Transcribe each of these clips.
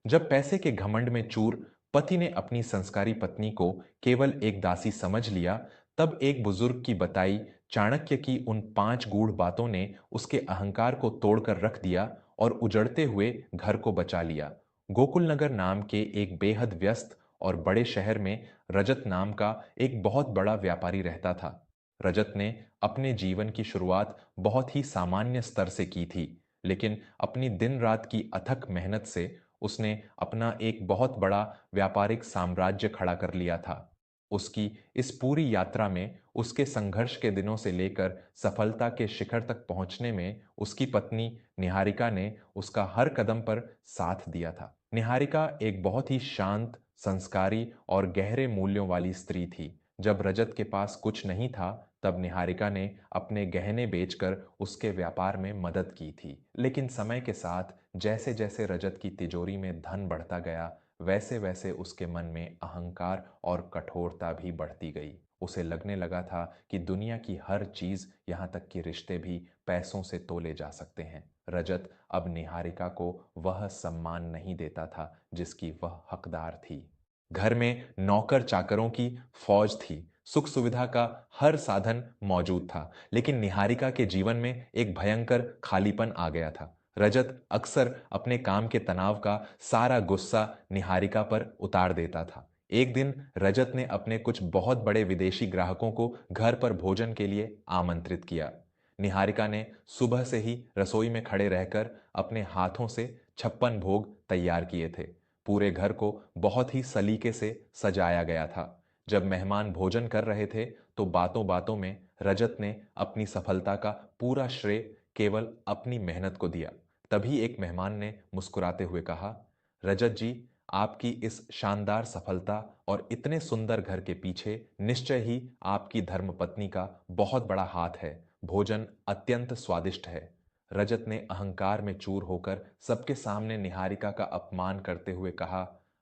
जब पैसे के घमंड में चूर पति ने अपनी संस्कारी पत्नी को केवल एक दासी समझ लिया, तब एक बुजुर्ग की बताई चाणक्य की उन 5 गूढ़ बातों ने उसके अहंकार को तोड़कर रख दिया और उजड़ते हुए घर को बचा लिया। गोकुलनगर नाम के एक बेहद व्यस्त और बड़े शहर में रजत नाम का एक बहुत बड़ा व्यापारी रहता था। रजत ने अपने जीवन की शुरुआत बहुत ही सामान्य स्तर से की थी, लेकिन अपनी दिन रात की अथक मेहनत से उसने अपना एक बहुत बड़ा व्यापारिक साम्राज्य खड़ा कर लिया था। उसकी इस पूरी यात्रा में उसके संघर्ष के दिनों से लेकर सफलता के शिखर तक पहुंचने में उसकी पत्नी निहारिका ने उसका हर कदम पर साथ दिया था। निहारिका एक बहुत ही शांत, संस्कारी और गहरे मूल्यों वाली स्त्री थी। जब रजत के पास कुछ नहीं था, तब निहारिका ने अपने गहने बेचकर उसके व्यापार में मदद की थी। लेकिन समय के साथ जैसे जैसे रजत की तिजोरी में धन बढ़ता गया, वैसे वैसे उसके मन में अहंकार और कठोरता भी बढ़ती गई। उसे लगने लगा था कि दुनिया की हर चीज, यहाँ तक कि रिश्ते भी पैसों से तोले जा सकते हैं। रजत अब निहारिका को वह सम्मान नहीं देता था जिसकी वह हकदार थी। घर में नौकर चाकरों की फौज थी, सुख सुविधा का हर साधन मौजूद था, लेकिन निहारिका के जीवन में एक भयंकर खालीपन आ गया था। रजत अक्सर अपने काम के तनाव का सारा गुस्सा निहारिका पर उतार देता था। एक दिन रजत ने अपने कुछ बहुत बड़े विदेशी ग्राहकों को घर पर भोजन के लिए आमंत्रित किया। निहारिका ने सुबह से ही रसोई में खड़े रहकर अपने हाथों से 56 भोग तैयार किए थे। पूरे घर को बहुत ही सलीके से सजाया गया था। जब मेहमान भोजन कर रहे थे, तो बातों बातों में रजत ने अपनी सफलता का पूरा श्रेय केवल अपनी मेहनत को दिया। तभी एक मेहमान ने मुस्कुराते हुए कहा, रजत जी, आपकी इस शानदार सफलता और इतने सुंदर घर के पीछे निश्चय ही आपकी धर्मपत्नी का बहुत बड़ा हाथ है। भोजन अत्यंत स्वादिष्ट है। रजत ने अहंकार में चूर होकर सबके सामने निहारिका का अपमान करते हुए कहा,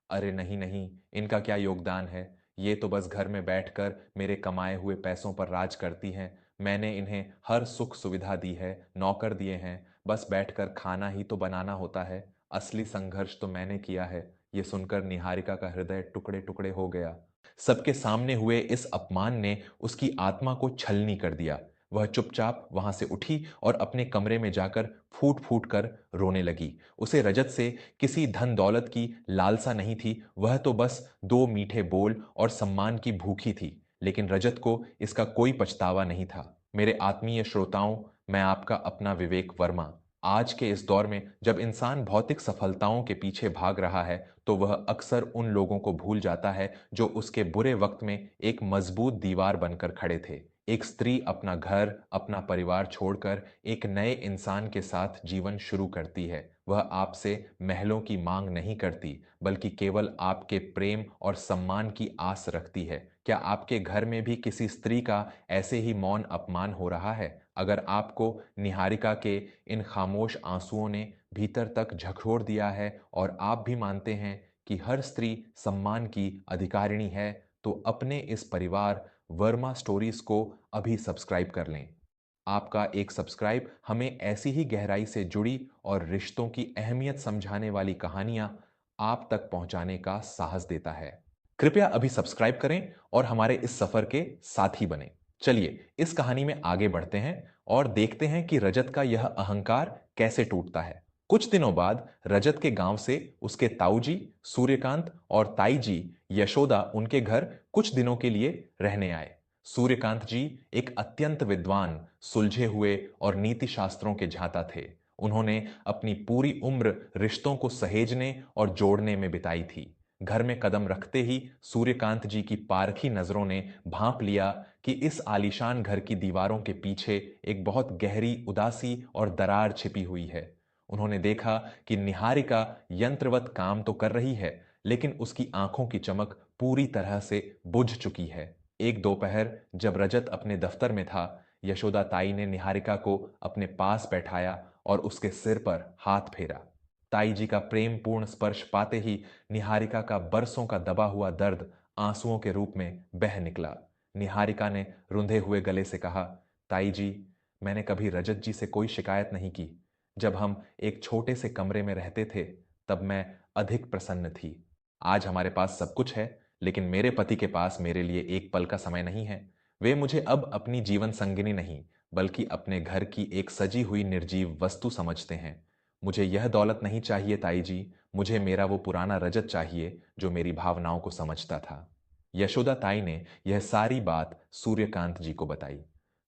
अरे नहीं नहीं, इनका क्या योगदान है। ये तो बस घर में बैठकर मेरे कमाए हुए पैसों पर राज करती हैं। मैंने इन्हें हर सुख सुविधा दी है, नौकर दिए हैं, बस बैठकर खाना ही तो बनाना होता है। असली संघर्ष तो मैंने किया है। ये सुनकर निहारिका का हृदय टुकड़े टुकड़े हो गया। सबके सामने हुए इस अपमान ने उसकी आत्मा को छलनी कर दिया। वह चुपचाप वहां से उठी और अपने कमरे में जाकर फूट फूट कर रोने लगी। उसे रजत से किसी धन दौलत की लालसा नहीं थी, वह तो बस 2 मीठे बोल और सम्मान की भूखी थी। लेकिन रजत को इसका कोई पछतावा नहीं था। मेरे आत्मीय श्रोताओं, मैं आपका अपना विवेक वर्मा। आज के इस दौर में जब इंसान भौतिक सफलताओं के पीछे भाग रहा है, तो वह अक्सर उन लोगों को भूल जाता है जो उसके बुरे वक्त में एक मजबूत दीवार बनकर खड़े थे। एक स्त्री अपना घर, अपना परिवार छोड़कर एक नए इंसान के साथ जीवन शुरू करती है। वह आपसे महलों की मांग नहीं करती, बल्कि केवल आपके प्रेम और सम्मान की आस रखती है। क्या आपके घर में भी किसी स्त्री का ऐसे ही मौन अपमान हो रहा है? अगर आपको निहारिका के इन खामोश आंसुओं ने भीतर तक झकझोर दिया है और आप भी मानते हैं कि हर स्त्री सम्मान की अधिकारिणी है, तो अपने इस परिवार वर्मा स्टोरीज को अभी सब्सक्राइब कर लें। आपका एक सब्सक्राइब हमें ऐसी ही गहराई से जुड़ी और रिश्तों की अहमियत समझाने वाली कहानियां आप तक पहुंचाने का साहस देता है। कृपया अभी सब्सक्राइब करें और हमारे इस सफर के साथी बने। चलिए इस कहानी में आगे बढ़ते हैं और देखते हैं कि रजत का यह अहंकार कैसे टूटता है। कुछ दिनों बाद रजत के गांव से उसके ताऊजी सूर्यकांत और ताई जी यशोदा उनके घर कुछ दिनों के लिए रहने आए। सूर्यकांत जी एक अत्यंत विद्वान, सुलझे हुए और नीति शास्त्रों के झांता थे। उन्होंने अपनी पूरी उम्र रिश्तों को सहेजने और जोड़ने में बिताई थी। घर में कदम रखते ही सूर्यकांत जी की पारखी नजरों ने भांप लिया कि इस आलीशान घर की दीवारों के पीछे एक बहुत गहरी उदासी और दरार छिपी हुई है। उन्होंने देखा कि निहारिका यंत्रवत काम तो कर रही है, लेकिन उसकी आंखों की चमक पूरी तरह से बुझ चुकी है। एक दोपहर जब रजत अपने दफ्तर में था, यशोदा ताई ने निहारिका को अपने पास बैठाया और उसके सिर पर हाथ फेरा। ताई जी का प्रेम पूर्ण स्पर्श पाते ही निहारिका का बरसों का दबा हुआ दर्द आंसुओं के रूप में बह निकला। निहारिका ने रुंधे हुए गले से कहा, ताई जी, मैंने कभी रजत जी से कोई शिकायत नहीं की। जब हम एक छोटे से कमरे में रहते थे, तब मैं अधिक प्रसन्न थी। आज हमारे पास सब कुछ है, लेकिन मेरे पति के पास मेरे लिए एक पल का समय नहीं है। वे मुझे अब अपनी जीवन संगिनी नहीं, बल्कि अपने घर की एक सजी हुई निर्जीव वस्तु समझते हैं। मुझे यह दौलत नहीं चाहिए ताई जी, मुझे मेरा वो पुराना रजत चाहिए जो मेरी भावनाओं को समझता था। यशोदा ताई ने यह सारी बात सूर्यकांत जी को बताई।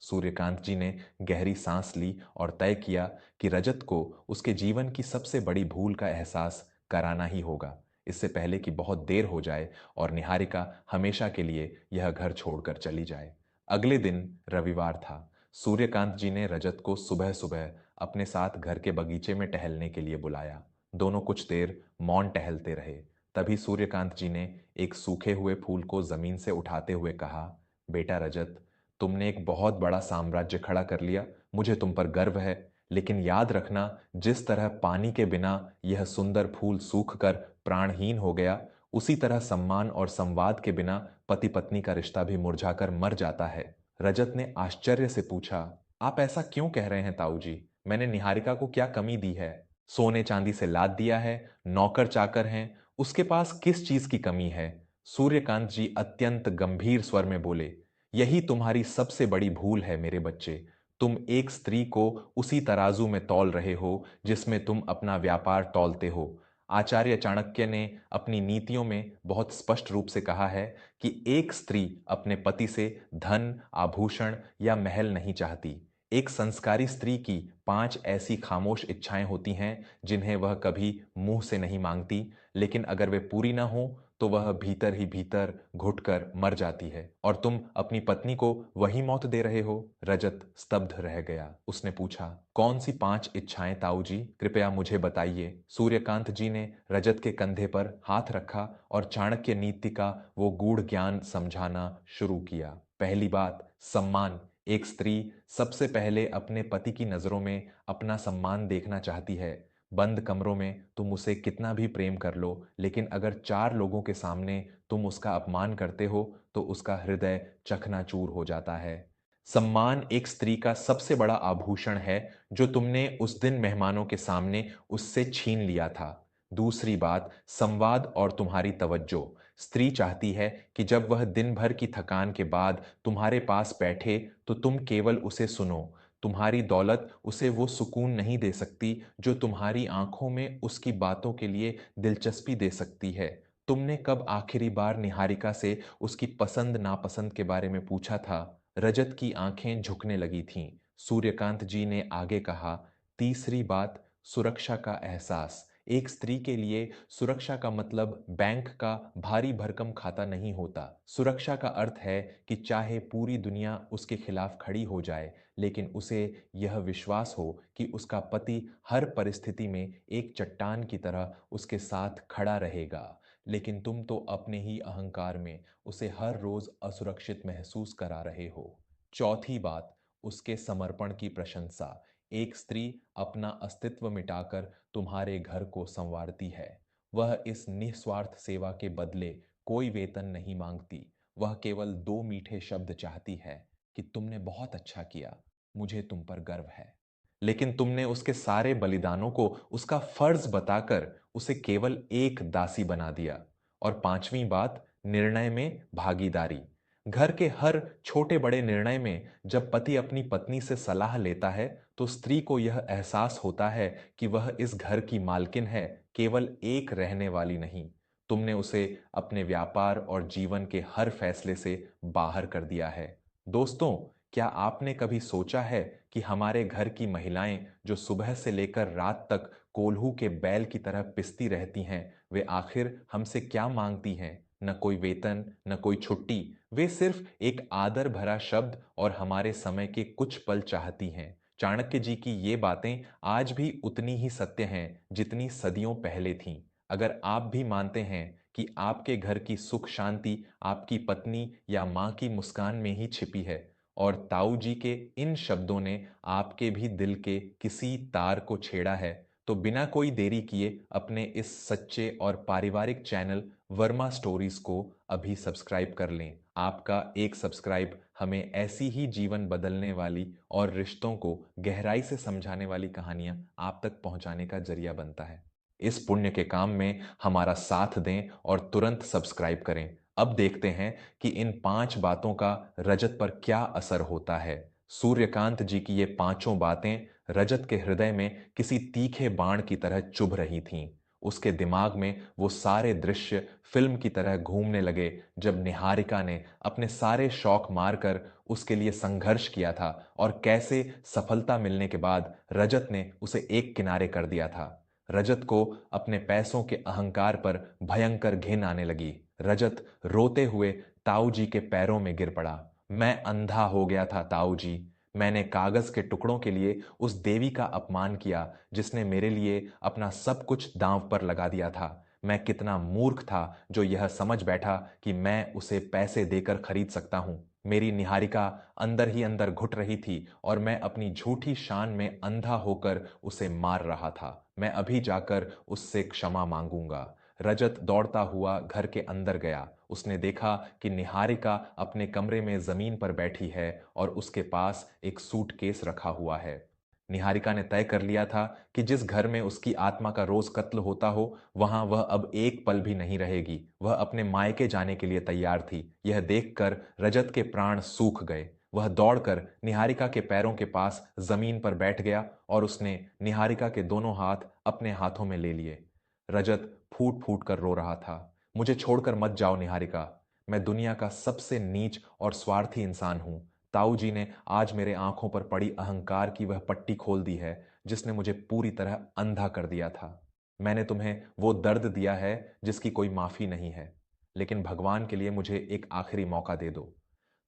सूर्यकांत जी ने गहरी सांस ली और तय किया कि रजत को उसके जीवन की सबसे बड़ी भूल का एहसास कराना ही होगा, इससे पहले कि बहुत देर हो जाए और निहारिका हमेशा के लिए यह घर छोड़कर चली जाए। अगले दिन रविवार था। सूर्यकांत जी ने रजत को सुबह सुबह अपने साथ घर के बगीचे में टहलने के लिए बुलाया। दोनों कुछ देर मौन टहलते रहे। तभी सूर्यकांत जी ने एक सूखे हुए फूल को जमीन से उठाते हुए कहा, बेटा रजत, तुमने एक बहुत बड़ा साम्राज्य खड़ा कर लिया, मुझे तुम पर गर्व है। लेकिन याद रखना, जिस तरह पानी के बिना यह सुंदर फूल सूख कर प्राणहीन हो गया, उसी तरह सम्मान और संवाद के बिना पति पत्नी का रिश्ता भी मुरझाकर मर जाता है। रजत ने आश्चर्य से पूछा, आप ऐसा क्यों कह रहे हैं ताऊ जी? मैंने निहारिका को क्या कमी दी है? सोने चांदी से लाद दिया है, नौकर चाकर हैं, उसके पास किस चीज की कमी है? सूर्यकांत जी अत्यंत गंभीर स्वर में बोले, यही तुम्हारी सबसे बड़ी भूल है मेरे बच्चे। तुम एक स्त्री को उसी तराजू में तौल रहे हो जिसमें तुम अपना व्यापार तौलते हो। आचार्य चाणक्य ने अपनी नीतियों में बहुत स्पष्ट रूप से कहा है कि एक स्त्री अपने पति से धन, आभूषण या महल नहीं चाहती। एक संस्कारी स्त्री की 5 ऐसी खामोश इच्छाएं होती हैं जिन्हें वह कभी मुंह से नहीं मांगती, लेकिन अगर वे पूरी ना हो तो वह भीतर ही भीतर घुटकर मर जाती है। और तुम अपनी पत्नी को वही मौत दे रहे हो। रजत स्तब्ध रह गया। उसने पूछा, कौन सी 5 इच्छाएं ताऊ जी? कृपया मुझे बताइए। सूर्यकांत जी ने रजत के कंधे पर हाथ रखा और चाणक्य नीति का वो गूढ़ ज्ञान समझाना शुरू किया। पहली बात, सम्मान। एक स्त्री सबसे पहले अपने पति की नजरों में अपना सम्मान देखना चाहती है। बंद कमरों में तुम उसे कितना भी प्रेम कर लो, लेकिन अगर 4 लोगों के सामने तुम उसका अपमान करते हो तो उसका हृदय चकनाचूर हो जाता है। सम्मान एक स्त्री का सबसे बड़ा आभूषण है जो तुमने उस दिन मेहमानों के सामने उससे छीन लिया था। दूसरी बात, संवाद और तुम्हारी तवज्जो। स्त्री चाहती है कि जब वह दिन भर की थकान के बाद तुम्हारे पास बैठे तो तुम केवल उसे सुनो। तुम्हारी दौलत उसे वो सुकून नहीं दे सकती जो तुम्हारी आंखों में उसकी बातों के लिए दिलचस्पी दे सकती है। तुमने कब आखिरी बार निहारिका से उसकी पसंद नापसंद के बारे में पूछा था? रजत की आंखें झुकने लगी थीं। सूर्यकांत जी ने आगे कहा, तीसरी बात, सुरक्षा का एहसास। एक स्त्री के लिए सुरक्षा का मतलब बैंक का भारी भरकम खाता नहीं होता। सुरक्षा का अर्थ है कि चाहे पूरी दुनिया उसके खिलाफ खड़ी हो जाए, लेकिन उसे यह विश्वास हो कि उसका पति हर परिस्थिति में एक चट्टान की तरह उसके साथ खड़ा रहेगा। लेकिन तुम तो अपने ही अहंकार में उसे हर रोज असुरक्षित महसूस करा रहे हो। चौथी बात, उसके समर्पण की प्रशंसा। एक स्त्री अपना अस्तित्व मिटाकर तुम्हारे घर को संवारती है। वह इस निस्वार्थ सेवा के बदले कोई वेतन नहीं मांगती। वह केवल 2 मीठे शब्द चाहती है कि तुमने बहुत अच्छा किया, मुझे तुम पर गर्व है। लेकिन तुमने उसके सारे बलिदानों को उसका फर्ज बताकर उसे केवल एक दासी बना दिया। और पांचवी बात, निर्णय में भागीदारी। घर के हर छोटे बड़े निर्णय में जब पति अपनी पत्नी से सलाह लेता है तो स्त्री को यह एहसास होता है कि वह इस घर की मालकिन है, केवल एक रहने वाली नहीं। तुमने उसे अपने व्यापार और जीवन के हर फैसले से बाहर कर दिया है। दोस्तों, क्या आपने कभी सोचा है कि हमारे घर की महिलाएं जो सुबह से लेकर रात तक कोल्हू के बैल की तरह पिसती रहती हैं, वे आखिर हमसे क्या मांगती हैं? न कोई वेतन, न कोई छुट्टी। वे सिर्फ एक आदर भरा शब्द और हमारे समय के कुछ पल चाहती हैं। चाणक्य जी की ये बातें आज भी उतनी ही सत्य हैं जितनी सदियों पहले थीं। अगर आप भी मानते हैं कि आपके घर की सुख शांति आपकी पत्नी या माँ की मुस्कान में ही छिपी है, और ताऊ जी के इन शब्दों ने आपके भी दिल के किसी तार को छेड़ा है, तो बिना कोई देरी किए अपने इस सच्चे और पारिवारिक चैनल वर्मा स्टोरीज को अभी सब्सक्राइब कर लें। आपका एक सब्सक्राइब हमें ऐसी ही जीवन बदलने वाली और रिश्तों को गहराई से समझाने वाली कहानियां आप तक पहुंचाने का जरिया बनता है। इस पुण्य के काम में हमारा साथ दें और तुरंत सब्सक्राइब करें। अब देखते हैं कि इन 5 बातों का रजत पर क्या असर होता है। सूर्यकांत जी की ये पांचों बातें रजत के हृदय में किसी तीखे बाण की तरह चुभ रही थीं। उसके दिमाग में वो सारे दृश्य फिल्म की तरह घूमने लगे जब निहारिका ने अपने सारे शौक मारकर उसके लिए संघर्ष किया था और कैसे सफलता मिलने के बाद रजत ने उसे एक किनारे कर दिया था। रजत को अपने पैसों के अहंकार पर भयंकर घिन आने लगी। रजत रोते हुए ताऊ जी के पैरों में गिर पड़ा। मैं अंधा हो गया था ताऊ जी। मैंने कागज के टुकड़ों के लिए उस देवी का अपमान किया जिसने मेरे लिए अपना सब कुछ दांव पर लगा दिया था। मैं कितना मूर्ख था जो यह समझ बैठा कि मैं उसे पैसे देकर खरीद सकता हूं। मेरी निहारिका अंदर ही अंदर घुट रही थी और मैं अपनी झूठी शान में अंधा होकर उसे मार रहा था। मैं अभी जाकर उससे क्षमा मांगूंगा। रजत दौड़ता हुआ घर के अंदर गया। उसने देखा कि निहारिका अपने कमरे में जमीन पर बैठी है और उसके पास एक सूटकेस रखा हुआ है। निहारिका ने तय कर लिया था कि जिस घर में उसकी आत्मा का रोज कत्ल होता हो वहां वह अब एक पल भी नहीं रहेगी। वह अपने मायके जाने के लिए तैयार थी। यह देखकर रजत के प्राण सूख गए। वह दौड़कर निहारिका के पैरों के पास जमीन पर बैठ गया और उसने निहारिका के दोनों हाथ अपने हाथों में ले लिए। रजत फूट फूट कर रो रहा था। मुझे छोड़कर मत जाओ निहारिका। मैं दुनिया का सबसे नीच और स्वार्थी इंसान हूं। ताऊ जी ने आज मेरे आंखों पर पड़ी अहंकार की वह पट्टी खोल दी है जिसने मुझे पूरी तरह अंधा कर दिया था। मैंने तुम्हें वो दर्द दिया है जिसकी कोई माफी नहीं है, लेकिन भगवान के लिए मुझे एक आखिरी मौका दे दो।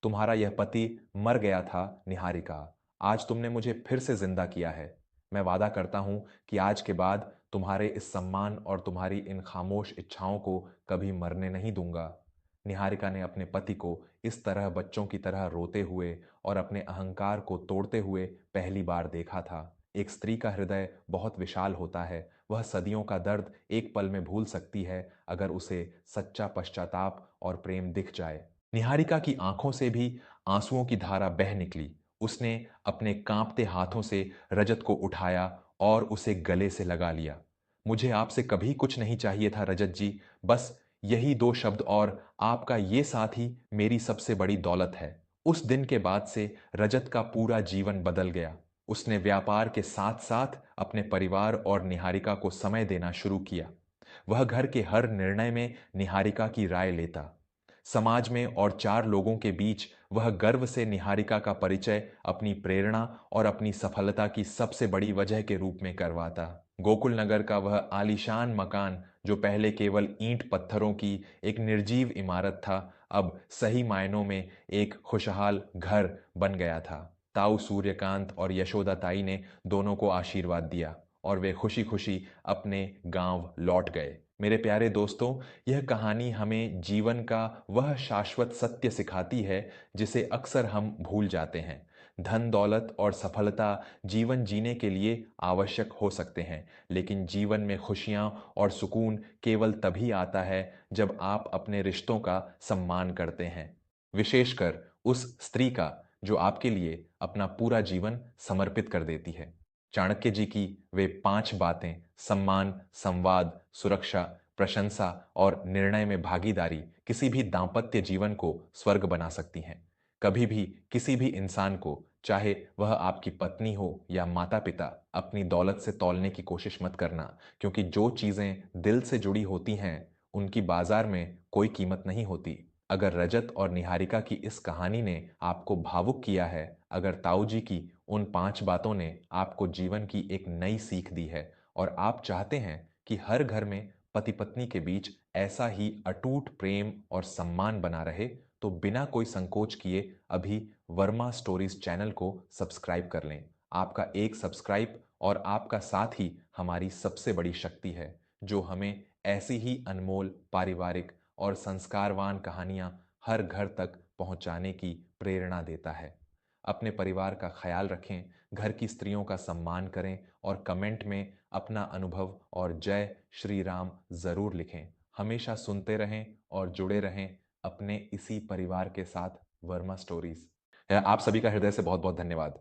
तुम्हारा यह पति मर गया था निहारिका। आज तुमने मुझे फिर से जिंदा किया है। मैं वादा करता हूं कि आज के बाद तुम्हारे इस सम्मान और तुम्हारी इन खामोश इच्छाओं को कभी मरने नहीं दूंगा। निहारिका ने अपने पति को इस तरह बच्चों की तरह रोते हुए और अपने अहंकार को तोड़ते हुए पहली बार देखा था। एक स्त्री का हृदय बहुत विशाल होता है। वह सदियों का दर्द एक पल में भूल सकती है अगर उसे सच्चा पश्चाताप और प्रेम दिख जाए। निहारिका की आंखों से भी आंसुओं की धारा बह निकली। उसने अपने कांपते हाथों से रजत को उठाया और उसे गले से लगा लिया। मुझे आपसे कभी कुछ नहीं चाहिए था रजत जी, बस यही 2 शब्द और आपका ये साथ ही मेरी सबसे बड़ी दौलत है। उस दिन के बाद से रजत का पूरा जीवन बदल गया। उसने व्यापार के साथ-साथ अपने परिवार और निहारिका को समय देना शुरू किया। वह घर के हर निर्णय में निहारिका की राय लेता। समाज में और 4 लोगों के बीच वह गर्व से निहारिका का परिचय अपनी प्रेरणा और अपनी सफलता की सबसे बड़ी वजह के रूप में करवाता। गोकुल नगर का वह आलीशान मकान जो पहले केवल ईंट पत्थरों की एक निर्जीव इमारत था, अब सही मायनों में एक खुशहाल घर बन गया था। ताऊ सूर्यकांत और यशोदा ताई ने दोनों को आशीर्वाद दिया और वे खुशी खुशी अपने गांव लौट गए। मेरे प्यारे दोस्तों, यह कहानी हमें जीवन का वह शाश्वत सत्य सिखाती है जिसे अक्सर हम भूल जाते हैं। धन दौलत और सफलता जीवन जीने के लिए आवश्यक हो सकते हैं, लेकिन जीवन में खुशियां और सुकून केवल तभी आता है जब आप अपने रिश्तों का सम्मान करते हैं, विशेषकर उस स्त्री का जो आपके लिए अपना पूरा जीवन समर्पित कर देती है। चाणक्य जी की वे 5 बातें सम्मान, संवाद, सुरक्षा, प्रशंसा और निर्णय में भागीदारी किसी भी दांपत्य जीवन को स्वर्ग बना सकती हैं। कभी भी किसी भी इंसान को, चाहे वह आपकी पत्नी हो या माता-पिता, अपनी दौलत से तौलने की कोशिश मत करना, क्योंकि जो चीजें दिल से जुड़ी होती हैं, उनकी बाजार में कोई कीमत नहीं होती। अगर रजत और निहारिका की इस कहानी ने आपको भावुक किया है, अगर ताऊ जी की उन 5 बातों ने आपको जीवन की एक नई सीख दी है और आप चाहते हैं कि हर घर में पति पत्नी के बीच ऐसा ही अटूट प्रेम और सम्मान बना रहे, तो बिना कोई संकोच किए अभी वर्मा स्टोरीज चैनल को सब्सक्राइब कर लें। आपका एक सब्सक्राइब और आपका साथ ही हमारी सबसे बड़ी शक्ति है, जो हमें ऐसी ही अनमोल पारिवारिक और संस्कारवान कहानियां हर घर तक पहुंचाने की प्रेरणा देता है। अपने परिवार का ख्याल रखें, घर की स्त्रियों का सम्मान करें और कमेंट में अपना अनुभव और जय श्री राम जरूर लिखें। हमेशा सुनते रहें और जुड़े रहें अपने इसी परिवार के साथ, वर्मा स्टोरीज। आप सभी का हृदय से बहुत बहुत धन्यवाद।